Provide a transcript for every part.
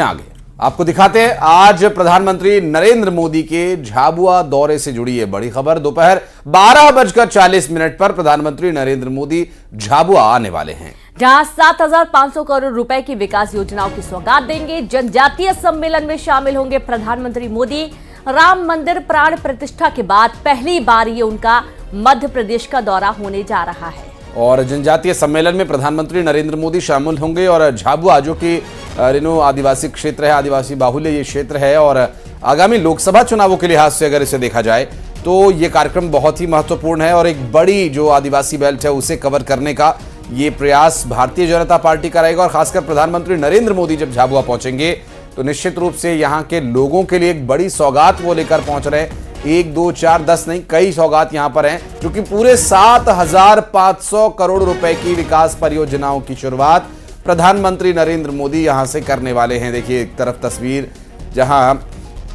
आगे आपको दिखाते हैं आज प्रधानमंत्री नरेंद्र मोदी के झाबुआ दौरे से जुड़ी ये बड़ी खबर। दोपहर 12:40 पर प्रधानमंत्री नरेंद्र मोदी झाबुआ आने वाले हैं, जहां 7,500 करोड़ रुपए की विकास योजनाओं की सौगात देंगे। जनजातीय सम्मेलन में शामिल होंगे प्रधानमंत्री मोदी। राम मंदिर प्राण प्रतिष्ठा के बाद पहली बार ये उनका मध्य प्रदेश का दौरा होने जा रहा है और जनजातीय सम्मेलन में प्रधानमंत्री नरेंद्र मोदी शामिल होंगे। और झाबुआ जो कि रेणु आदिवासी क्षेत्र है, आदिवासी बाहुल्य ये क्षेत्र है और आगामी लोकसभा चुनावों के लिहाज से अगर इसे देखा जाए तो ये कार्यक्रम बहुत ही महत्वपूर्ण है और एक बड़ी जो आदिवासी बेल्ट है उसे कवर करने का ये प्रयास भारतीय जनता पार्टी करेगा। और खासकर प्रधानमंत्री नरेंद्र मोदी जब झाबुआ पहुंचेंगे तो निश्चित रूप से यहाँ के लोगों के लिए एक बड़ी सौगात वो लेकर पहुंच रहे हैं। 1, 2, 4, 10 नहीं, कई सौगात यहां पर हैं, क्योंकि पूरे 7,500 करोड़ रुपए की विकास परियोजनाओं की शुरुआत प्रधानमंत्री नरेंद्र मोदी यहां से करने वाले हैं। देखिए एक तरफ तस्वीर जहां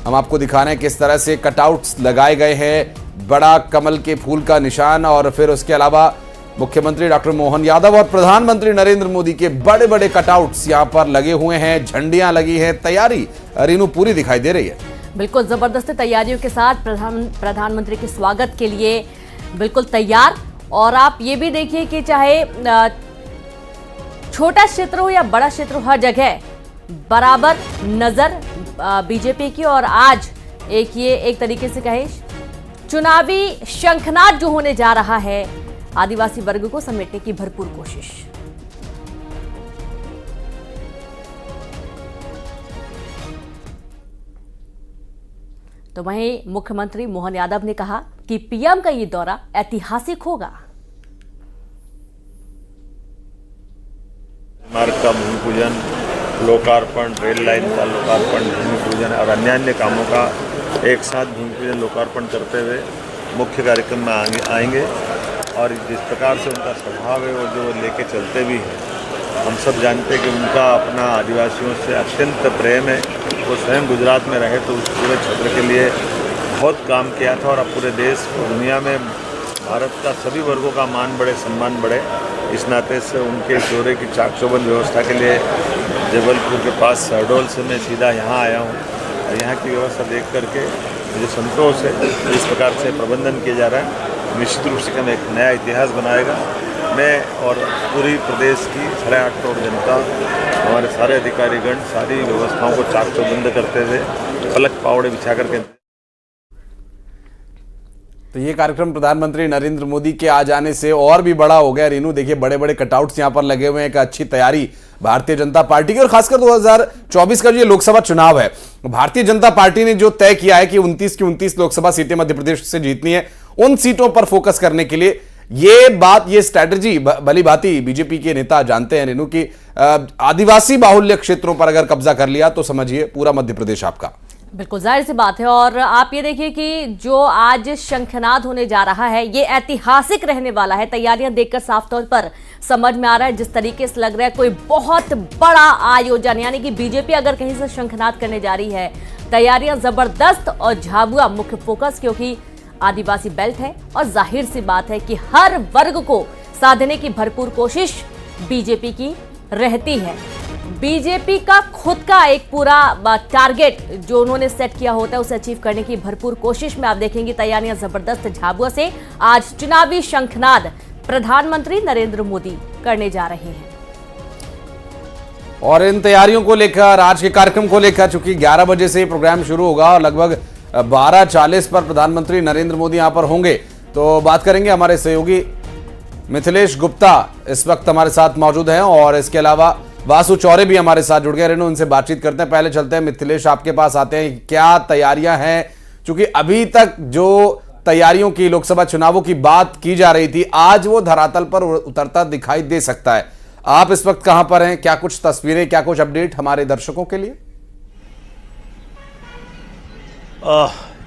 हम आपको दिखा रहे हैं किस तरह से कटआउट्स लगाए गए हैं, बड़ा कमल के फूल का निशान और फिर उसके अलावा मुख्यमंत्री डॉक्टर मोहन यादव और प्रधानमंत्री नरेंद्र मोदी के बड़े बड़े कटआउट्स यहां पर लगे हुए हैं, झंडियां लगी हैं। तैयारी रेणु पूरी दिखाई दे रही है। बिल्कुल जबरदस्त तैयारियों के साथ प्रधानमंत्री के स्वागत के लिए बिल्कुल तैयार। और आप ये भी देखिए कि चाहे छोटा क्षेत्र हो या बड़ा क्षेत्र हो, हर जगह बराबर नजर बीजेपी की। और आज एक तरीके से कहें चुनावी शंखनाद जो होने जा रहा है, आदिवासी वर्ग को समेटने की भरपूर कोशिश। तो वहीं मुख्यमंत्री मोहन यादव ने कहा कि पीएम का ये दौरा ऐतिहासिक होगा। मार्ग का भूमि पूजन, लोकार्पण, रेल लाइन का लोकार्पण, भूमि पूजन और अन्य कामों का एक साथ भूमि पूजन लोकार्पण करते हुए मुख्य कार्यक्रम में आएंगे। और जिस प्रकार से उनका स्वभाव है वो जो लेके चलते भी हैं, हम सब जानते हैं कि उनका अपना आदिवासियों से अत्यंत प्रेम है। वो स्वयं गुजरात में रहे तो उस पूरे क्षेत्र के लिए बहुत काम किया था और अब पूरे देश और दुनिया में भारत का सभी वर्गों का मान बढ़े, सम्मान बढ़े। इस नाते से उनके दौरे की चाक चौबंद व्यवस्था के लिए जबलपुर के पास शहडोल से मैं सीधा यहाँ आया हूँ और यहाँ की व्यवस्था देख करके मुझे संतोष है। इस प्रकार से प्रबंधन किया जा रहा है, निश्चित रूप से एक नया इतिहास बनाएगा। मैं और पूरी प्रदेश की 8.5 करोड़ जनता, हमारे सारे अधिकारीगण सारी व्यवस्थाओं को चाक चौबंद करते हुए पलक पावड़े बिछा करके। तो ये कार्यक्रम प्रधानमंत्री नरेंद्र मोदी के आ जाने से और भी बड़ा हो गया। रेणु देखिए बड़े बड़े कटआउट्स यहाँ पर लगे हुए हैं, एक अच्छी तैयारी भारतीय जनता पार्टी की। और खासकर 2024 का जो ये लोकसभा चुनाव है, भारतीय जनता पार्टी ने जो तय किया है कि 29 की 29 लोकसभा सीटें मध्य प्रदेश से जीतनी है, उन सीटों पर फोकस करने के लिए ये स्ट्रैटेजी भली भांति बीजेपी के नेता जानते हैं रेणु की। आदिवासी बाहुल्य क्षेत्रों पर अगर कब्जा कर लिया तो समझिए पूरा मध्य प्रदेश आपका। बिल्कुल जाहिर सी बात है। और आप ये देखिए कि जो आज शंखनाद होने जा रहा है ये ऐतिहासिक रहने वाला है। तैयारियां देखकर साफ तौर पर समझ में आ रहा है, जिस तरीके से लग रहा है कोई बहुत बड़ा आयोजन, यानी कि बीजेपी अगर कहीं से शंखनाद करने जा रही है, तैयारियां जबरदस्त। और झाबुआ मुख्य फोकस, क्योंकि आदिवासी बेल्ट है और जाहिर सी बात है कि हर वर्ग को साधने की भरपूर कोशिश बीजेपी की रहती है। बीजेपी का खुद का एक पूरा टारगेट जो उन्होंने सेट किया होता है उसे अचीव करने की भरपूर कोशिश में आप देखेंगे तैयारियां जबरदस्त। झाबुआ से आज चुनावी शंखनाद प्रधानमंत्री नरेंद्र मोदी करने जा रहे हैं। और इन तैयारियों को लेकर, आज के कार्यक्रम को लेकर, चूंकि 11 बजे से प्रोग्राम शुरू होगा और लगभग 12:40 पर प्रधानमंत्री नरेंद्र मोदी यहां पर होंगे, तो बात करेंगे। हमारे सहयोगी मिथिलेश गुप्ता इस वक्त हमारे साथ मौजूद हैं और इसके अलावा वासु चौरे भी हमारे साथ जुड़ गए। रेणु उनसे बातचीत करते हैं। पहले चलते हैं मिथिलेश, आपके पास आते हैं, क्या तैयारियां हैं? क्योंकि अभी तक जो तैयारियों की, लोकसभा चुनावों की बात की जा रही थी, आज वो धरातल पर उतरता दिखाई दे सकता है। आप इस वक्त कहां पर हैं? क्या कुछ तस्वीरें, क्या कुछ अपडेट हमारे दर्शकों के लिए?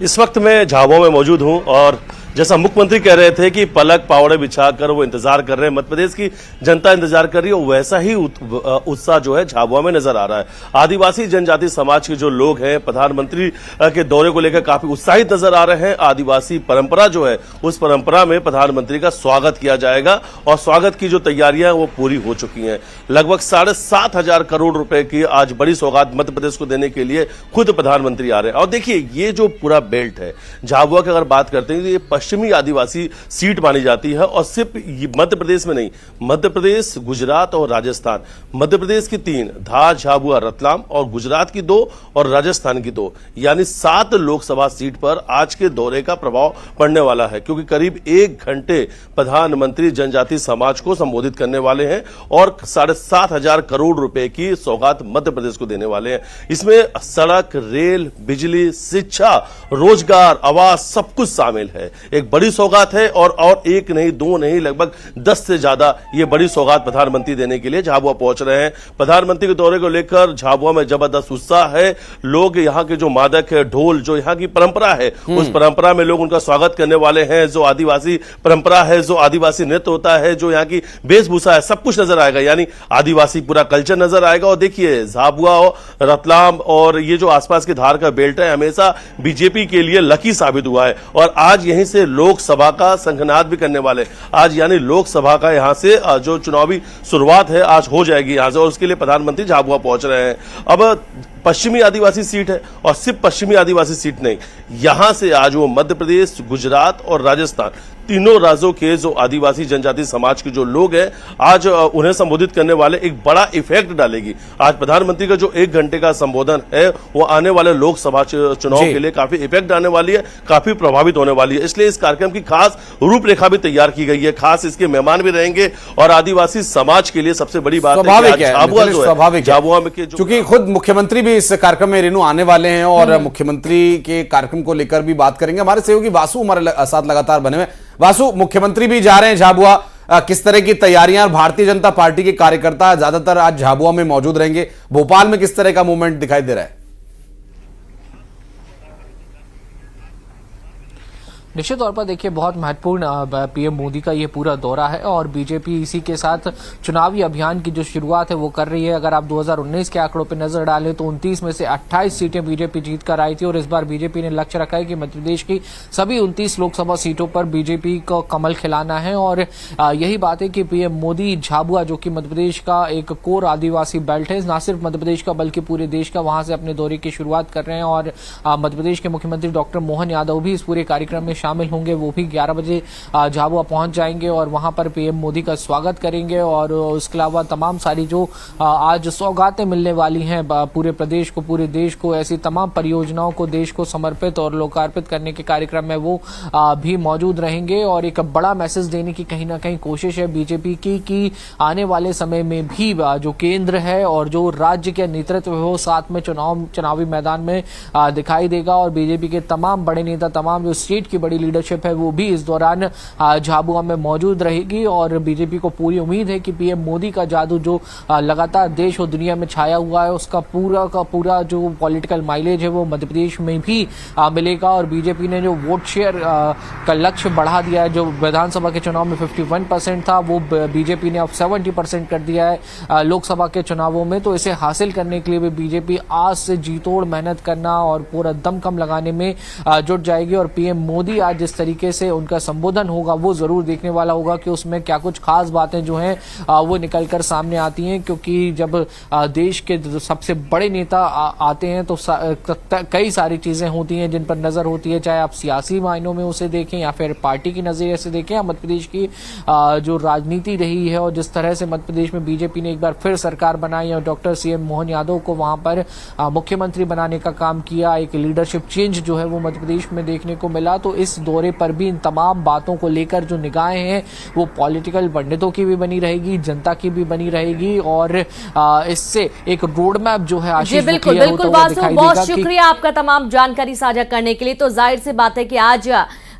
इस वक्त मैं झाबुआ में मौजूद हूं और जैसा मुख्यमंत्री कह रहे थे कि पलक पावड़े बिछाकर वो इंतजार कर रहे हैं, मध्य प्रदेश की जनता इंतजार कर रही है, वैसा ही उत्साह जो है झाबुआ में नजर आ रहा है। आदिवासी जनजाति समाज के जो लोग हैं प्रधानमंत्री के दौरे को लेकर काफी उत्साहित नजर आ रहे हैं। आदिवासी परंपरा जो है उस परंपरा में प्रधानमंत्री का स्वागत किया जाएगा और स्वागत की जो तैयारियां वो पूरी हो चुकी हैं। लगभग 7,500 करोड़ रुपए की आज बड़ी सौगात मध्य प्रदेश को देने के लिए खुद प्रधानमंत्री आ रहे हैं। और देखिए ये जो पूरा बेल्ट है झाबुआ की अगर बात करते हैं तो ये पश्चिमी आदिवासी सीट मानी जाती है और सिर्फ मध्य प्रदेश में नहीं, मध्य प्रदेश, गुजरात और राजस्थान, मध्य प्रदेश की 3, धार, झाबुआ, रतलाम और गुजरात की 2 और राजस्थान की 2, यानी 7 लोकसभा सीट पर आज के दौरे का प्रभाव पड़ने वाला है, क्योंकि करीब 1 घंटे प्रधानमंत्री जनजाति समाज को संबोधित करने वाले हैं और 7,500 करोड़ रुपए की सौगात मध्य प्रदेश को देने वाले हैं। इसमें सड़क, रेल, बिजली, शिक्षा, रोजगार, आवास सब कुछ शामिल है। एक बड़ी सौगात है और एक नहीं, 2 नहीं, लगभग 10 से ज्यादा ये बड़ी सौगात प्रधानमंत्री देने के लिए झाबुआ पहुंच रहे हैं। प्रधानमंत्री के दौरे को लेकर झाबुआ में जबरदस्त उत्साह है। लोग यहाँ के जो मादक है, ढोल, जो यहाँ की परंपरा है उस परंपरा में लोग उनका स्वागत करने वाले हैं। जो आदिवासी परंपरा है, जो आदिवासी नृत्य होता है, जो यहाँ की वेशभूषा है, सब कुछ नजर आएगा, यानी आदिवासी पूरा कल्चर नजर आएगा। और देखिए झाबुआ, रतलाम और ये जो आसपास की धार का बेल्ट है हमेशा बीजेपी के लिए लकी साबित हुआ है और आज यहीं से लोकसभा का शंखनाद भी करने वाले। आज यानी लोकसभा का यहां से जो चुनावी शुरुआत है आज हो जाएगी यहां से, और उसके लिए प्रधानमंत्री झाबुआ पहुंच रहे हैं। अब पश्चिमी आदिवासी सीट है और सिर्फ पश्चिमी आदिवासी सीट नहीं, यहां से आज वो मध्य प्रदेश, गुजरात और राजस्थान तीनों राज्यों के जो आदिवासी जनजाति समाज के जो लोग हैं आज उन्हें संबोधित करने वाले, एक बड़ा इफेक्ट डालेगी। आज प्रधानमंत्री का जो 1 घंटे का संबोधन है वो आने वाले लोकसभा चुनाव के लिए काफी इफेक्ट डालने वाली है, काफी प्रभावित होने वाली है। इसलिए इस कार्यक्रम की खास रूपरेखा भी तैयार की गई है, खास इसके मेहमान भी रहेंगे और आदिवासी समाज के लिए सबसे बड़ी बात है झाबुआ में चूंकि खुद मुख्यमंत्री भी इस कार्यक्रम में रेनू आने वाले हैं और मुख्यमंत्री के कार्यक्रम को लेकर भी बात करेंगे। हमारे सहयोगी वासु हमारे साथ लगातार बने हुए। वासु, मुख्यमंत्री भी जा रहे हैं झाबुआ, किस तरह की तैयारियां, भारतीय जनता पार्टी के कार्यकर्ता ज्यादातर आज झाबुआ में मौजूद रहेंगे, भोपाल में किस तरह का मूवमेंट दिखाई दे रहा है? निश्चित तौर पर देखिए बहुत महत्वपूर्ण पीएम मोदी का ये पूरा दौरा है और बीजेपी इसी के साथ चुनावी अभियान की जो शुरुआत है वो कर रही है। अगर आप 2019 के आंकड़ों पर नजर डालें तो 29 में से 28 सीटें बीजेपी जीत कर आई थी और इस बार बीजेपी ने लक्ष्य रखा है कि मध्य प्रदेश की सभी 29 लोकसभा सीटों पर बीजेपी को कमल खिलाना है। और यही बात है कि पीएम मोदी झाबुआ, जो कि मध्य प्रदेश का एक कोर आदिवासी बेल्ट है, न सिर्फ मध्य प्रदेश का बल्कि पूरे देश का, वहां से अपने दौरे की शुरुआत कर रहे हैं। और मध्य प्रदेश के मुख्यमंत्री डॉक्टर मोहन यादव भी इस पूरे कार्यक्रम में शामिल होंगे। वो भी 11 बजे झाबुआ पहुंच जाएंगे और वहां पर पीएम मोदी का स्वागत करेंगे। और उसके अलावा तमाम सारी जो आज सौगातें मिलने वाली हैं पूरे प्रदेश को, पूरे देश को, ऐसी तमाम परियोजनाओं को देश को समर्पित और लोकार्पित करने के कार्यक्रम में वो भी मौजूद रहेंगे। और एक बड़ा मैसेज देने की कहीं ना कहीं कोशिश है बीजेपी की कि आने वाले समय में भी जो केंद्र है और जो राज्य के नेतृत्व है वो साथ में चुनावी मैदान में दिखाई देगा। और बीजेपी के तमाम बड़े नेता, तमाम जो स्टेट की बड़ी लीडरशिप है वो भी इस दौरान झाबुआ में मौजूद रहेगी। और बीजेपी को पूरी उम्मीद है कि पीएम मोदी का जादू जो लगातार देश और दुनिया में छाया हुआ है उसका पूरा का पूरा जो पॉलिटिकल माइलेज है वो मध्य प्रदेश में भी मिलेगा। और बीजेपी ने जो वोट शेयर का लक्ष्य बढ़ा दिया है, जो विधानसभा के चुनाव में 51% था, वो बीजेपी ने अब 70% कर दिया है लोकसभा के चुनावों में। तो इसे हासिल करने के लिए भी बीजेपी आज से जी तोड़ मेहनत करना और पूरा दमखम लगाने में जुट जाएगी। और पीएम मोदी आज जिस तरीके से उनका संबोधन होगा वो जरूर देखने वाला होगा कि उसमें क्या कुछ खास बातें जो हैं वो निकलकर सामने आती हैं। क्योंकि जब देश के सबसे बड़े नेता आते हैं तो कई सारी चीजें होती हैं जिन पर नजर होती है, चाहे आप सियासी मायनों में उसे देखें या फिर पार्टी की नजरिए से देखें या मध्य प्रदेश की जो राजनीति रही है और जिस तरह से मध्य प्रदेश में बीजेपी ने एक बार फिर सरकार बनाई और डॉक्टर सीएम मोहन यादव को वहां पर मुख्यमंत्री बनाने का काम किया, एक लीडरशिप चेंज जो है वो मध्य प्रदेश में देखने को मिला। तो इस दौरे पर भी इन तमाम बातों को लेकर जो निगाहें हैं वो पॉलिटिकल पंडितों की भी बनी रहेगी, जनता की भी बनी रहेगी और इससे एक रोड मैप जो है आशीष बिल्कुल बिल्कुल वासु, बहुत शुक्रिया आपका तमाम जानकारी साझा करने के लिए। तो जाहिर सी बात है कि आज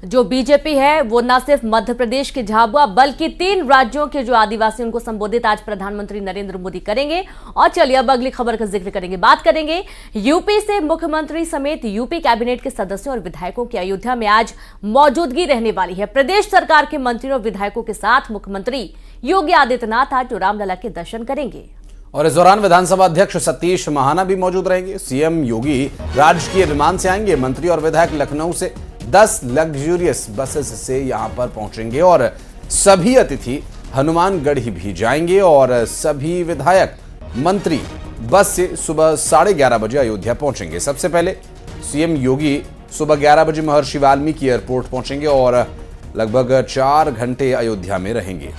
जो बीजेपी है वो न सिर्फ मध्य प्रदेश के झाबुआ बल्कि 3 राज्यों के जो आदिवासी उनको संबोधित आज प्रधानमंत्री नरेंद्र मोदी करेंगे। और चलिए अब अगली खबर का जिक्र करेंगे, बात करेंगे यूपी से। मुख्यमंत्री समेत यूपी कैबिनेट के सदस्यों और विधायकों की अयोध्या में आज मौजूदगी रहने वाली है। प्रदेश सरकार के मंत्रियों और विधायकों के साथ मुख्यमंत्री योगी आदित्यनाथ आज रामलला के दर्शन करेंगे। और इस दौरान विधानसभा अध्यक्ष सतीश महाना भी मौजूद रहेंगे। सीएम योगी राजकीय विमान से आएंगे। मंत्री और विधायक लखनऊ से 10 लग्जूरियस बसेस से यहां पर पहुंचेंगे और सभी अतिथि हनुमानगढ़ी भी जाएंगे और सभी विधायक मंत्री बस से सुबह 11:30 बजे अयोध्या पहुंचेंगे। सबसे पहले सीएम योगी सुबह 11 बजे महर्षि वाल्मीकि एयरपोर्ट पहुंचेंगे और लगभग 4 घंटे अयोध्या में रहेंगे।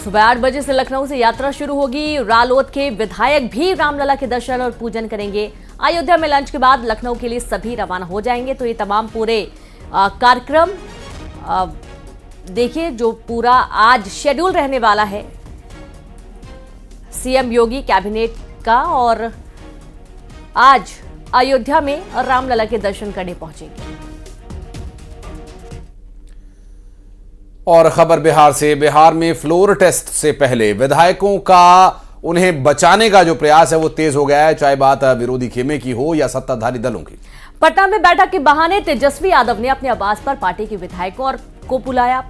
सुबह 8 बजे से लखनऊ से यात्रा शुरू होगी। रालोद के विधायक भी रामलला के दर्शन और पूजन करेंगे। अयोध्या में लंच के बाद लखनऊ के लिए सभी रवाना हो जाएंगे। तो ये तमाम पूरे कार्यक्रम देखिए जो पूरा आज शेड्यूल रहने वाला है सीएम योगी कैबिनेट का, और आज अयोध्या में रामलला के दर्शन करने पहुंचेंगे। और खबर बिहार से। बिहार में फ्लोर टेस्ट से पहले विधायकों का उन्हें बचाने का जो प्रयास है वो तेज हो गया है, चाहे बात विरोधी खेमे की हो या सत्ताधारी दलों की। पटना में बैठक के बहाने तेजस्वी यादव ने अपने आवास पर पार्टी के विधायकों को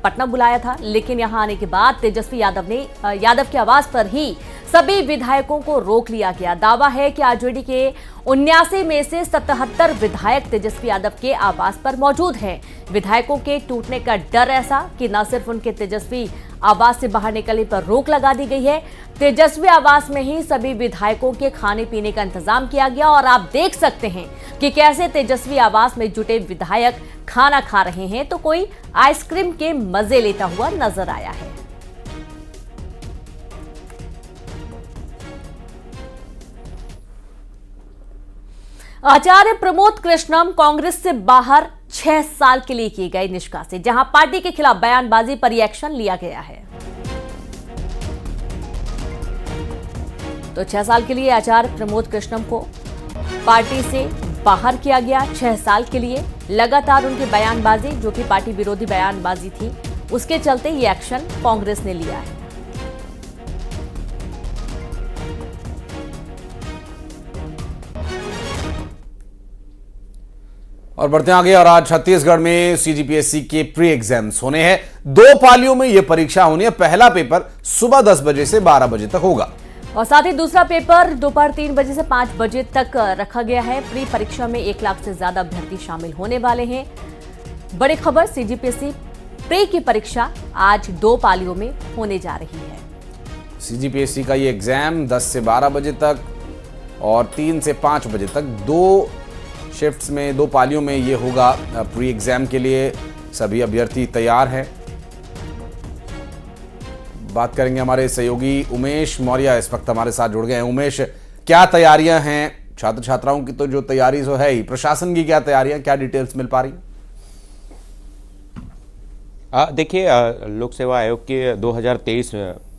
पटना बुलाया था, लेकिन यहां आने के बाद तेजस्वी यादव के आवास पर ही सभी विधायकों को रोक लिया गया। दावा है कि आरजेडी के 79 में से 77 विधायक तेजस्वी यादव के आवास पर मौजूद हैं। विधायकों के टूटने का डर ऐसा कि न सिर्फ उनके तेजस्वी आवास से बाहर निकलने पर रोक लगा दी गई है, तेजस्वी आवास में ही सभी विधायकों के खाने पीने का इंतजाम किया गया। और आप देख सकते हैं कि कैसे तेजस्वी आवास में जुटे विधायक खाना खा रहे हैं, तो कोई आइसक्रीम के मजे लेता हुआ नजर आया है। आचार्य प्रमोद कृष्णम कांग्रेस से बाहर 6 साल के लिए किए गए निष्कासित, जहां पार्टी के खिलाफ बयानबाजी पर एक्शन लिया गया है। तो 6 साल के लिए आचार्य प्रमोद कृष्णम को पार्टी से बाहर किया गया। 6 साल के लिए लगातार उनकी बयानबाजी, जो कि पार्टी विरोधी बयानबाजी थी, उसके चलते ये एक्शन कांग्रेस ने लिया है। और बढ़ते आगे। और आज छत्तीसगढ़ में सीजीपीएससी के प्री एग्जाम्स होने हैं। 2 पालियों में यह परीक्षा होनी है। पहला पेपर सुबह 10 बजे से 12 बजे तक होगा और साथ ही दूसरा पेपर दोपहर 3 बजे से 5 बजे तक रखा गया है। प्री परीक्षा में 1 लाख से ज्यादा अभ्यर्थी शामिल होने वाले हैं। बड़ी खबर, सीजीपीएससी प्री की परीक्षा आज 2 पालियों में होने जा रही है। सीजीपीएससी का ये एग्जाम 10 से 12 बजे तक और 3 से 5 बजे तक 2 शिफ्ट्स में 2 पालियों में ये होगा। प्री एग्जाम के लिए सभी अभ्यर्थी तैयार हैं। बात करेंगे हमारे सहयोगी उमेश मौर्य इस वक्त हमारे साथ जुड़ गए हैं। उमेश, क्या तैयारियां हैं? छात्र छात्राओं की तो जो तैयारी जो है ही, प्रशासन की क्या तैयारियां, क्या डिटेल्स मिल पा रही? देखिए, लोक सेवा आयोग के 2023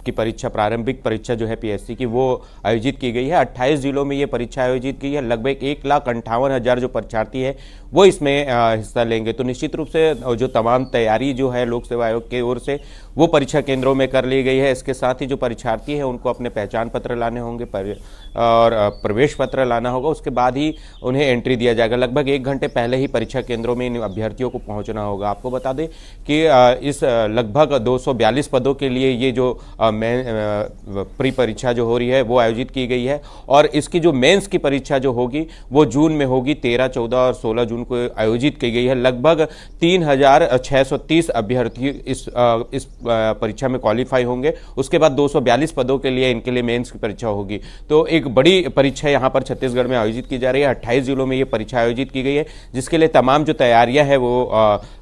की परीक्षा, प्रारंभिक परीक्षा जो है पीएससी की, वो आयोजित की गई है। 28 जिलों में ये परीक्षा आयोजित की है। लगभग 1,58,000 जो परीक्षार्थी है वो इसमें हिस्सा लेंगे। तो निश्चित रूप से जो तमाम तैयारी जो है लोक सेवा आयोग की ओर से वो परीक्षा केंद्रों में कर ली गई है। इसके साथ ही जो परीक्षार्थी हैं उनको अपने पहचान पत्र लाने होंगे और प्रवेश पत्र लाना होगा। उसके बाद ही उन्हें एंट्री दिया जाएगा। लगभग 1 घंटे पहले ही परीक्षा केंद्रों में इन अभ्यर्थियों को पहुंचना होगा। आपको बता दें कि इस लगभग 242 पदों के लिए ये जो प्री परीक्षा जो हो रही है वो आयोजित की गई है। और इसकी जो मेंस की परीक्षा जो होगी वो जून में होगी। 13, 14 और 16 जून को आयोजित की गई है। लगभग 3630 अभ्यर्थी इस परीक्षा में क्वालिफाई होंगे। उसके बाद 242 पदों के लिए इनके लिए मेंस की परीक्षा होगी। तो एक बड़ी परीक्षा यहाँ पर छत्तीसगढ़ में आयोजित की जा रही है। 28 जिलों में ये परीक्षा आयोजित की गई है, जिसके लिए तमाम जो तैयारियां हैं वो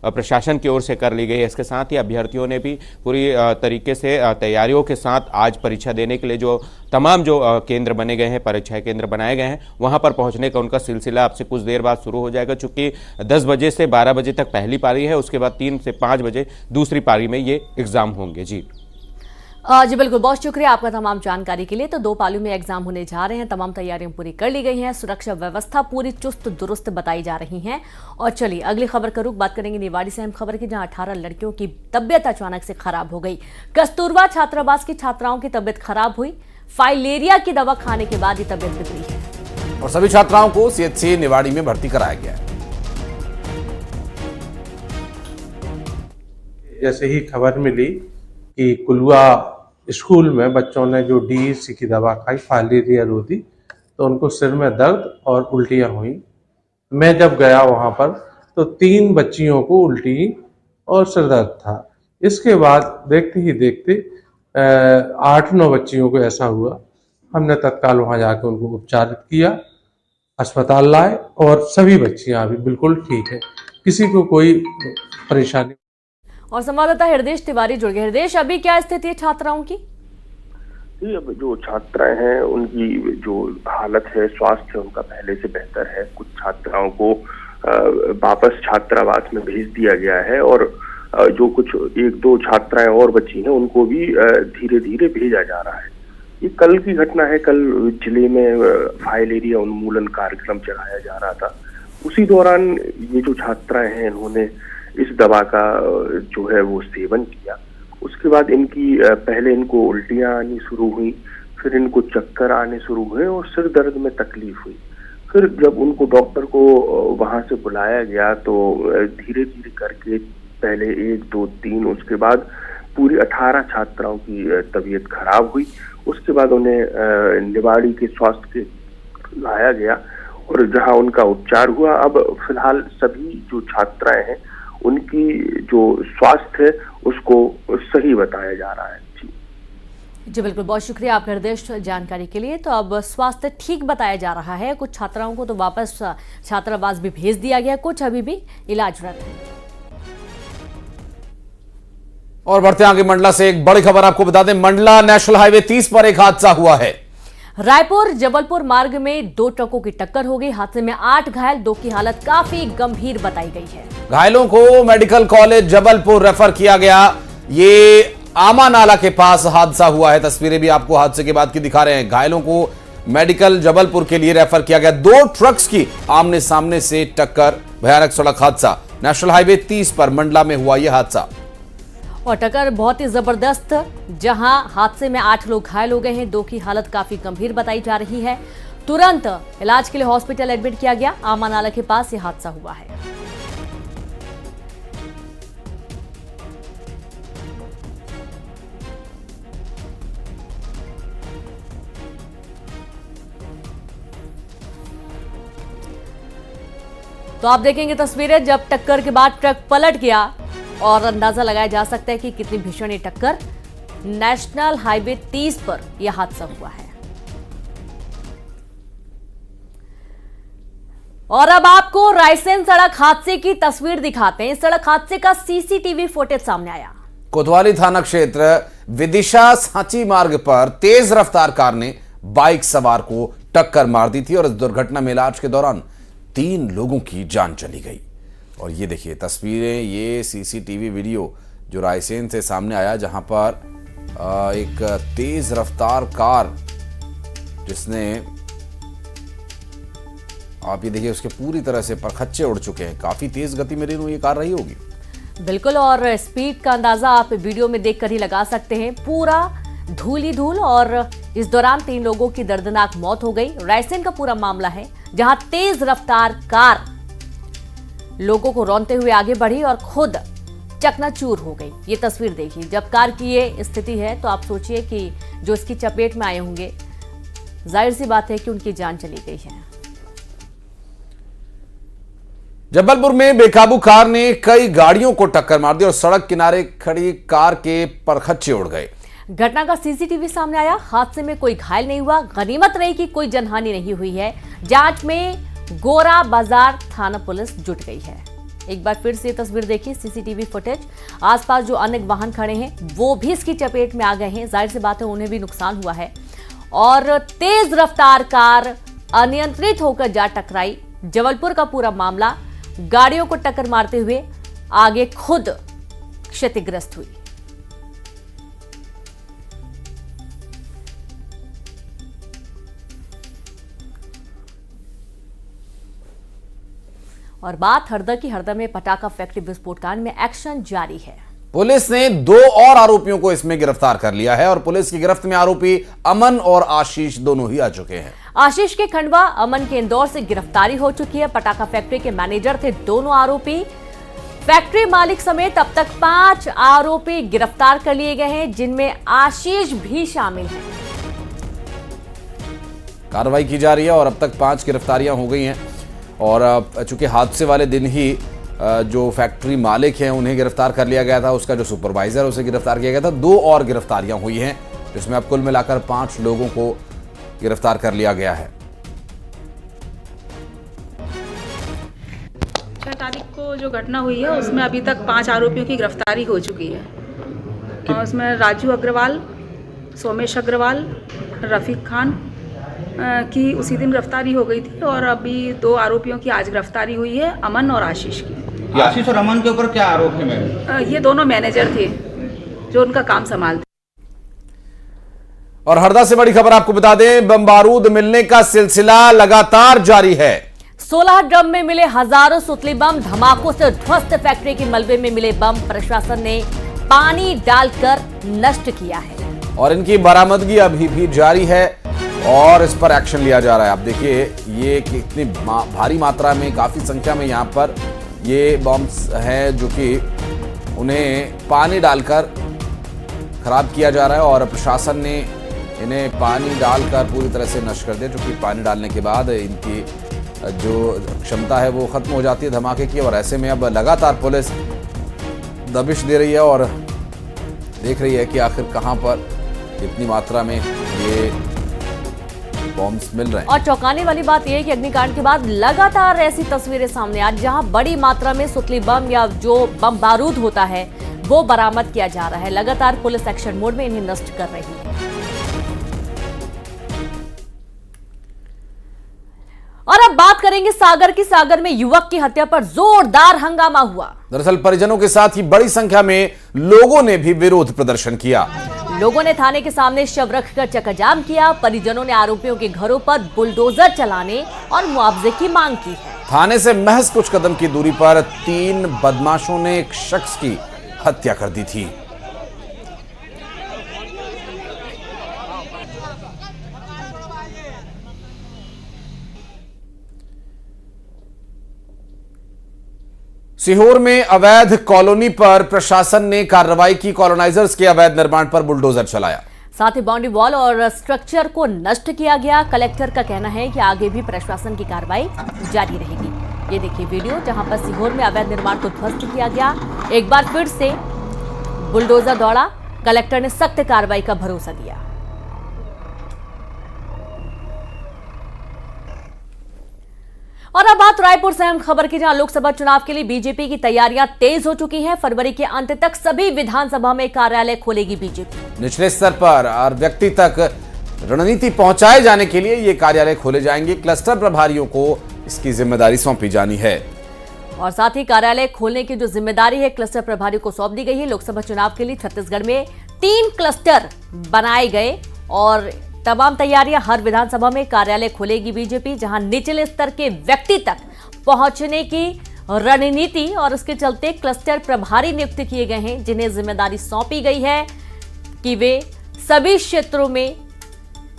प्रशासन की ओर से कर ली गई है। इसके साथ ही अभ्यर्थियों ने भी पूरी तरीके से तैयारियों के साथ आज परीक्षा देने के लिए जो तमाम जो केंद्र बने गए हैं, परीक्षा केंद्र बनाए गए हैं, वहां पर पहुंचने का उनका सिलसिला अब से कुछ देर बाद शुरू हो जाएगा। चूंकि 10 बजे से 12 बजे तक पहली पारी है, उसके बाद 3 से 5 बजे दूसरी पारी में ये एग्जाम होंगे। जी जी बिल्कुल, बहुत शुक्रिया आपका तमाम जानकारी के लिए। तो 2 पालियों में एग्जाम होने जा रहे हैं, तमाम तैयारियां पूरी कर ली गई हैं, सुरक्षा व्यवस्था पूरी चुस्त दुरुस्त बताई जा रही हैं। और चलिए अगली खबर का रुख बात करेंगे निवाड़ी से अहम खबर की, जहां 18 लड़कियों की तबियत अचानक से खराब हो गई। कस्तूरबा छात्रावास की छात्राओं की तबियत खराब हुई, फाइलेरिया की दवा खाने के बाद ये तबियत बिगड़ी है और सभी छात्राओं को सीएचसी निवाड़ी में भर्ती कराया गया है। जैसे ही खबर मिली कि कुलवा स्कूल में बच्चों ने जो डीईसी की दवा खाई, फाइलेरिया रोधी, तो उनको सिर में दर्द और उल्टियां हुई। मैं जब गया वहां पर तो 3 बच्चियों को उल्टी और सिर दर्द था। इसके बाद देखते ही देखते 8-9 बच्चियों को ऐसा हुआ। हमने तत्काल वहां जाकर उनको उपचारित किया, अस्पताल लाए और सभी बच्चियां अभी बिल्कुल ठीक है, किसी को कोई परेशानी। और संवाददाता हृदय तिवारी जुड़ गए। हृदय, अभी क्या स्थिति है छात्राओं की? जी, अब जो छात्राएं हैं उनकी जो हालत है, स्वास्थ्य है उनका पहले से बेहतर है। कुछ छात्राओं को वापस छात्रावास में भेज दिया गया है और जो कुछ 1-2 छात्राएं और बची हैं उनको भी धीरे धीरे भेजा जा रहा है। ये कल की घटना है। कल जिले में फाइलेरिया उन्मूलन कार्यक्रम चलाया जा रहा था। उसी दौरान ये जो छात्राएं हैं इन्होंने इस दवा का जो है वो सेवन किया। उसके बाद इनकी पहले इनको उल्टियां आनी शुरू हुई, फिर इनको चक्कर आने शुरू हुए और सिर दर्द में तकलीफ हुई। फिर जब उनको डॉक्टर को वहां से बुलाया गया तो धीरे धीरे करके पहले 1, 2, 3, उसके बाद पूरी 18 छात्राओं की तबीयत खराब हुई। उसके बाद उन्हें निवाड़ी के स्वास्थ्य के लाया गया और जहां उनका उपचार हुआ। अब फिलहाल सभी जो छात्राएं हैं उनकी जो स्वास्थ्य है उसको सही बताया जा रहा है। जी बिल्कुल, बहुत शुक्रिया आपका हृदय जानकारी के लिए। तो अब स्वास्थ्य ठीक बताया जा रहा है। कुछ छात्राओं को तो वापस छात्रावास भी भेज दिया गया, कुछ अभी भी इलाजरत है। और बढ़ते आगे मंडला से एक बड़ी खबर आपको बता दें। मंडला नेशनल हाईवे 30 पर एक हादसा हुआ है। रायपुर जबलपुर मार्ग में 2 ट्रकों की टक्कर हो गई। हादसे में 8 घायल, 2 की हालत काफी गंभीर बताई गई है। घायलों को मेडिकल कॉलेज जबलपुर रेफर किया गया। ये आमा नाला के पास हादसा हुआ है। तस्वीरें भी आपको हादसे के बाद की दिखा रहे हैं। घायलों को मेडिकल जबलपुर के लिए रेफर किया गया। 2 ट्रक्स की आमने सामने से टक्कर, भयानक सड़क हादसा। नेशनल हाईवे 30 पर मंडला में हुआ यह हादसा और टक्कर बहुत ही जबरदस्त, जहां हादसे में 8 लोग घायल हो गए हैं, 2 की हालत काफी गंभीर बताई जा रही है। तुरंत इलाज के लिए हॉस्पिटल एडमिट किया गया। आमा नाला के पास यह हादसा हुआ है। तो आप देखेंगे तस्वीरें जब टक्कर के बाद ट्रक पलट गया और अंदाजा लगाया जा सकता है कि कितनी भीषण ये टक्कर। नेशनल हाईवे 30 पर यह हादसा हुआ है। और अब आपको रायसेन सड़क हादसे की तस्वीर दिखाते हैं। सड़क हादसे का सीसीटीवी फुटेज सामने आया। कोतवाली थाना क्षेत्र विदिशा सांची मार्ग पर तेज रफ्तार कार ने बाइक सवार को टक्कर मार दी थी और इस दुर्घटना में इलाज के दौरान 3 लोगों की जान चली गई। और ये देखिए तस्वीरें, ये सीसीटीवी वीडियो जो रायसेन से सामने आया, जहां पर एक तेज रफ्तार कार जिसने, आप ये देखिए उसके पूरी तरह से परखच्चे उड़ चुके हैं। काफी तेज गति में ये कार रही होगी। बिल्कुल, और स्पीड का अंदाजा आप वीडियो में देखकर ही लगा सकते हैं। पूरा धूल ही धूल। और इस दौरान 3 लोगों की दर्दनाक मौत हो गई। रायसेन का पूरा मामला है, जहां तेज रफ्तार कार लोगों को रौंदते हुए आगे बढ़ी और खुद चकनाचूर हो गई। ये तस्वीर देखिए। जब कार की ये स्थिति है तो आप सोचिए कि जो इसकी चपेट में आए होंगे, जाहिर सी बात है कि उनकी जान चली गई है। जबलपुर में बेकाबू कार ने कई गाड़ियों को टक्कर मार दी और सड़क किनारे खड़ी कार के परखच्चे उड़ गए। घटना का सीसीटीवी सामने आया। हादसे में कोई घायल नहीं हुआ। गनीमत रही कि कोई जनहानि नहीं हुई है। जांच में गोरा बाजार थाना पुलिस जुट गई है। एक बार फिर से तस्वीर देखिए, सीसीटीवी फुटेज। आसपास जो अन्य वाहन खड़े हैं वो भी इसकी चपेट में आ गए हैं। जाहिर सी बात है उन्हें भी नुकसान हुआ है। और तेज रफ्तार कार अनियंत्रित होकर जा टकराई। जबलपुर का पूरा मामला, गाड़ियों को टक्कर मारते हुए आगे खुद क्षतिग्रस्त हुई। और बात हरदा की। हरदा में पटाखा फैक्ट्री विस्फोट कांड में एक्शन जारी है। पुलिस ने 2 और आरोपियों को इसमें गिरफ्तार कर लिया है और पुलिस की गिरफ्त में आरोपी अमन और आशीष दोनों ही आ चुके हैं। आशीष के खंडवा, अमन के इंदौर से गिरफ्तारी हो चुकी है। पटाखा फैक्ट्री के मैनेजर थे दोनों आरोपी। फैक्ट्री मालिक समेत अब तक 5 आरोपी गिरफ्तार कर लिए गए हैं, जिनमें आशीष भी शामिल है। कार्रवाई की जा रही है और अब तक 5 गिरफ्तारियां हो गई हैं और चूंकि हादसे वाले दिन ही जो फैक्ट्री मालिक हैं उन्हें गिरफ्तार कर लिया गया था, उसका जो सुपरवाइजर उसे गिरफ्तार किया गया था। 2 और गिरफ्तारियां हुई हैं, जिसमें अब कुल मिलाकर 5 लोगों को गिरफ्तार कर लिया गया है। 6 तारीख को जो घटना हुई है उसमें अभी तक 5 आरोपियों की गिरफ्तारी हो चुकी है और उसमें राजू अग्रवाल, सोमेश अग्रवाल, रफीक खान की उसी दिन गिरफ्तारी हो गई थी और अभी 2 आरोपियों की आज गिरफ्तारी हुई है, अमन और आशीष की। आशीष और अमन के ऊपर क्या आरोप है मैम? ये दोनों मैनेजर थे जो उनका काम संभालते। और हरदा से बड़ी खबर आपको बता दें, बम बारूद मिलने का सिलसिला लगातार जारी है। 16 ड्रम में मिले हजारों सुतली बम। धमाकों से ध्वस्त फैक्ट्री के मलबे में मिले बम प्रशासन ने पानी डालकर नष्ट किया है और इनकी बरामदगी अभी भी जारी है और इस पर एक्शन लिया जा रहा है। आप देखिए ये कितनी भारी मात्रा में, काफी संख्या में यहाँ पर ये बॉम्ब्स हैं जो कि उन्हें पानी डालकर खराब किया जा रहा है और प्रशासन ने इन्हें पानी डालकर पूरी तरह से नष्ट कर दिया, क्योंकि पानी डालने के बाद इनकी जो क्षमता है वो खत्म हो जाती है धमाके की। और ऐसे में अब लगातार पुलिस दबिश दे रही है और देख रही है कि आखिर कहां पर कितनी मात्रा में ये बॉम्ब्स मिल रहे हैं। और चौंकाने वाली बात यह है कि अग्निकांड के बाद लगातार ऐसी तस्वीरें सामने आ, जहां बड़ी मात्रा में सुतली बम या जो बम बारूद होता है वो बरामद किया जा रहा है। लगातार पुलिस एक्शन मोड में इन्हें नष्ट कर रही है। और अब बात करेंगे सागर की। सागर में युवक की हत्या पर जोरदार हंगामा हुआ। दरअसल परिजनों के साथ ही बड़ी संख्या में लोगों ने भी विरोध प्रदर्शन किया। लोगों ने थाने के सामने शव रखकर चक्काजाम किया। परिजनों ने आरोपियों के घरों पर बुलडोजर चलाने और मुआवजे की मांग की है। थाने से महज कुछ कदम की दूरी पर 3 बदमाशों ने एक शख्स की हत्या कर दी थी। सीहोर में अवैध कॉलोनी पर प्रशासन ने कार्रवाई की। कॉलोनाइजर्स के अवैध निर्माण पर बुलडोजर चलाया। साथ ही बाउंड्री वॉल और स्ट्रक्चर को नष्ट किया गया। कलेक्टर का कहना है कि आगे भी प्रशासन की कार्रवाई जारी रहेगी। ये देखिए वीडियो जहां पर सीहोर में अवैध निर्माण को ध्वस्त किया गया। एक बार फिर से बुलडोजर दौड़ा। कलेक्टर ने सख्त कार्रवाई का भरोसा दिया। और अब बात रायपुर से अहम खबर की, जहां लोकसभा चुनाव के लिए बीजेपी की तैयारियां तेज हो चुकी हैं। फरवरी के अंत तक सभी विधानसभा में कार्यालय खोलेगी बीजेपी। निचले स्तर पर और व्यक्ति तक रणनीति पहुंचाए जाने के लिए ये कार्यालय खोले जाएंगे। क्लस्टर प्रभारियों को इसकी जिम्मेदारी सौंपी जानी है और साथ ही कार्यालय खोलने की जो जिम्मेदारी है क्लस्टर प्रभारियों को सौंप दी गई है। लोकसभा चुनाव के लिए छत्तीसगढ़ में 3 क्लस्टर बनाए गए और तमाम तैयारियां। हर विधानसभा में कार्यालय खोलेगी बीजेपी, जहां निचले स्तर के व्यक्ति तक पहुंचने की रणनीति और उसके चलते क्लस्टर प्रभारी नियुक्त किए गए हैं, जिन्हें जिम्मेदारी सौंपी गई है कि वे सभी क्षेत्रों में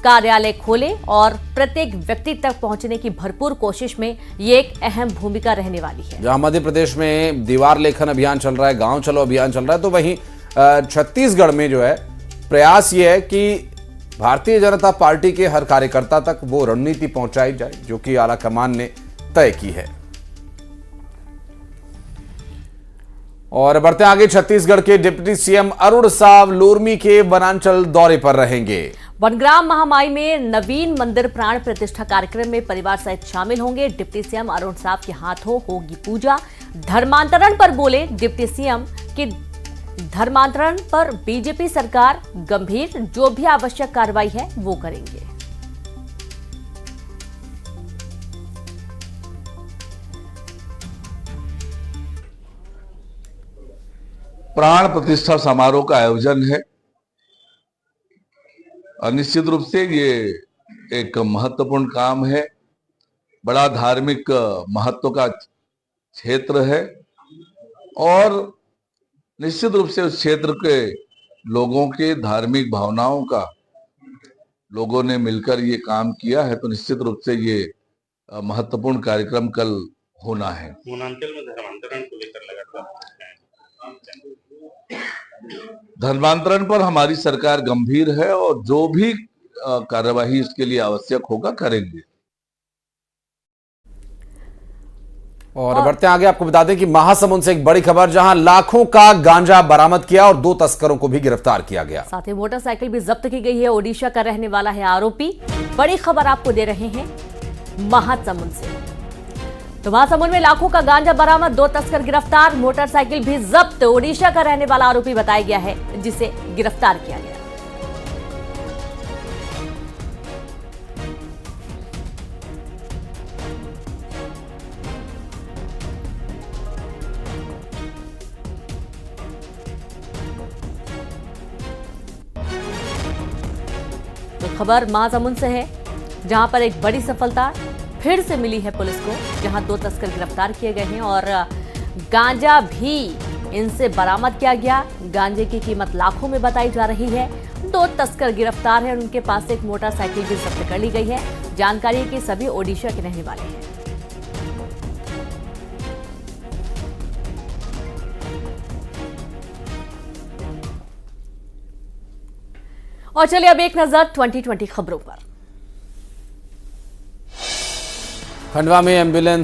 कार्यालय खोलें और प्रत्येक व्यक्ति तक पहुंचने की भरपूर कोशिश में ये एक अहम भूमिका रहने वाली है। जहां मध्य प्रदेश में दीवार लेखन अभियान चल रहा है, गांव चलो अभियान चल रहा है, तो वहीं छत्तीसगढ़ में जो है प्रयास ये है कि भारतीय जनता पार्टी के हर कार्यकर्ता तक वो रणनीति पहुंचाई जाए जो कि आला कमान ने तय की है। और बढ़ते आगे, छत्तीसगढ़ के डिप्टी सीएम अरुण साव लोरमी के वनांचल दौरे पर रहेंगे। वनग्राम महामाई में नवीन मंदिर प्राण प्रतिष्ठा कार्यक्रम में परिवार सहित शामिल होंगे। डिप्टी सीएम अरुण साव के हाथों होगी पूजा। धर्मांतरण पर बोले डिप्टी सीएम कि धर्मांतरण पर बीजेपी सरकार गंभीर, जो भी आवश्यक कार्रवाई है वो करेंगे। प्राण प्रतिष्ठा समारोह का आयोजन है और निश्चित रूप से ये एक महत्वपूर्ण काम है। बड़ा धार्मिक महत्व का क्षेत्र है और निश्चित रूप से उस क्षेत्र के लोगों के धार्मिक भावनाओं का लोगों ने मिलकर ये काम किया है, तो निश्चित रूप से ये महत्वपूर्ण कार्यक्रम कल होना है। मूलांचल में धर्मांतरण को लेकर लगातार धर्मांतरण पर हमारी सरकार गंभीर है और जो भी कार्यवाही इसके लिए आवश्यक होगा करेंगे। और बढ़ते आगे आपको बता दें कि महासमुंद से एक बड़ी खबर, जहां लाखों का गांजा बरामद किया और 2 तस्करों को भी गिरफ्तार किया गया। साथ ही मोटरसाइकिल भी जब्त की गई है। ओडिशा का रहने वाला है आरोपी। बड़ी खबर आपको दे रहे हैं महासमुंद से। तो महासमुंद में लाखों का गांजा बरामद, 2 तस्कर गिरफ्तार, मोटरसाइकिल भी जब्त। ओडिशा का रहने वाला आरोपी बताया गया है जिसे गिरफ्तार किया गया। तो खबर महासमुंद से है, जहां पर एक बड़ी सफलता फिर से मिली है पुलिस को, जहां 2 तस्कर गिरफ्तार किए गए हैं और गांजा भी इनसे बरामद किया गया। गांजे की कीमत लाखों में बताई जा रही है। 2 तस्कर गिरफ्तार हैं और उनके पास से एक मोटरसाइकिल भी जब्त कर ली गई है। जानकारी है कि सभी ओडिशा के रहने वाले हैं। और चलिए अब एक नजर 2020 खबरों पर। खंडवा में एम्बुलेंस